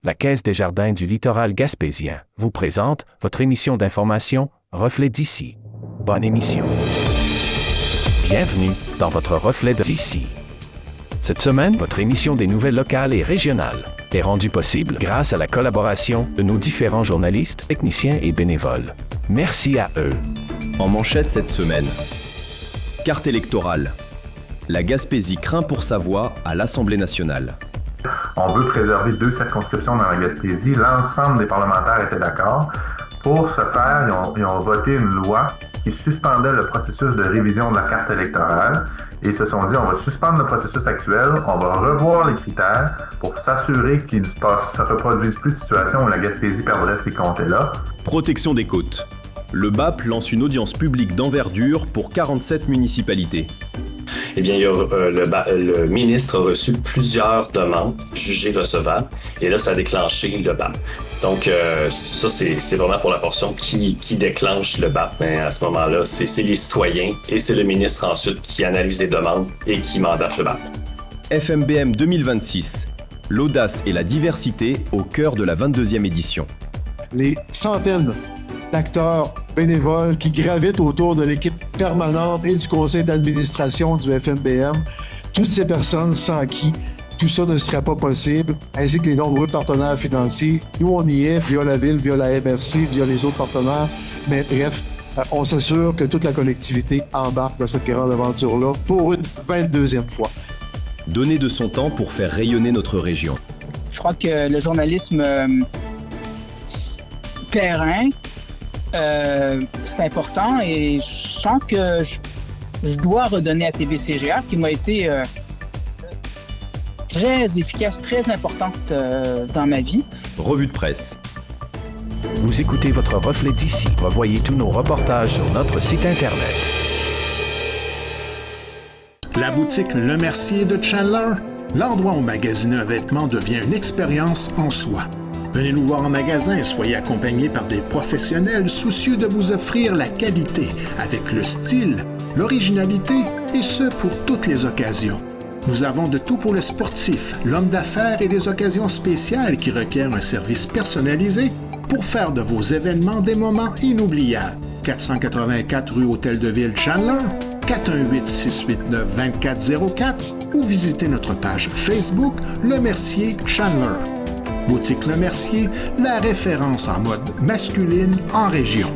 La Caisse des Jardins du littoral gaspésien vous présente votre émission d'information Reflet d'ici. Bonne émission. Bienvenue dans votre Reflet d'ici. Cette semaine, votre émission des nouvelles locales et régionales est rendue possible grâce à la collaboration de nos différents journalistes, techniciens et bénévoles. Merci à eux. En manchette cette semaine, carte électorale. La Gaspésie craint pour sa voix à l'Assemblée nationale. On veut préserver 2 circonscriptions dans la Gaspésie. L'ensemble des parlementaires étaient d'accord. Pour ce faire, ils ont voté une loi qui suspendait le processus de révision de la carte électorale. Et ils se sont dit, on va suspendre le processus actuel, on va revoir les critères pour s'assurer qu'il ne se reproduise plus de situations où la Gaspésie perdrait ces comtés-là. Protection des côtes. Le BAP lance une audience publique d'envergure pour 47 municipalités. Eh bien, le ministre a reçu plusieurs demandes jugées recevables et là, ça a déclenché le BAP. Donc, ça, c'est vraiment pour la portion qui déclenche le BAP. Mais à ce moment-là, c'est les citoyens et c'est le ministre ensuite qui analyse les demandes et qui mandate le BAP. FMBM 2026. L'audace et la diversité au cœur de la 22e édition. Les centaines d'acteurs bénévoles qui gravitent autour de l'équipe permanente et du conseil d'administration du FMBM, toutes ces personnes sans qui tout ça ne serait pas possible, ainsi que les nombreux partenaires financiers. Nous, on y est via la Ville, via la MRC, via les autres partenaires, mais bref, on s'assure que toute la collectivité embarque dans cette grande aventure-là pour une 22e fois. Donner de son temps pour faire rayonner notre région. Je crois que le journalisme terrain, c'est important et je sens que je dois redonner à TVCGA qui m'a été très efficace, très importante dans ma vie. Revue de presse. Vous écoutez votre Reflet d'ici. Revoyez tous nos reportages sur notre site Internet. La boutique Le Mercier de Chandler, l'endroit où magasiner un vêtement devient une expérience en soi. Venez nous voir en magasin et soyez accompagnés par des professionnels soucieux de vous offrir la qualité avec le style, l'originalité et ce pour toutes les occasions. Nous avons de tout pour le sportif, l'homme d'affaires et des occasions spéciales qui requièrent un service personnalisé pour faire de vos événements des moments inoubliables. 484 rue Hôtel de Ville Chandler, 418-689-2404 ou visitez notre page Facebook Le Mercier Chandler. Boutique Le Mercier, la référence en mode masculine en région.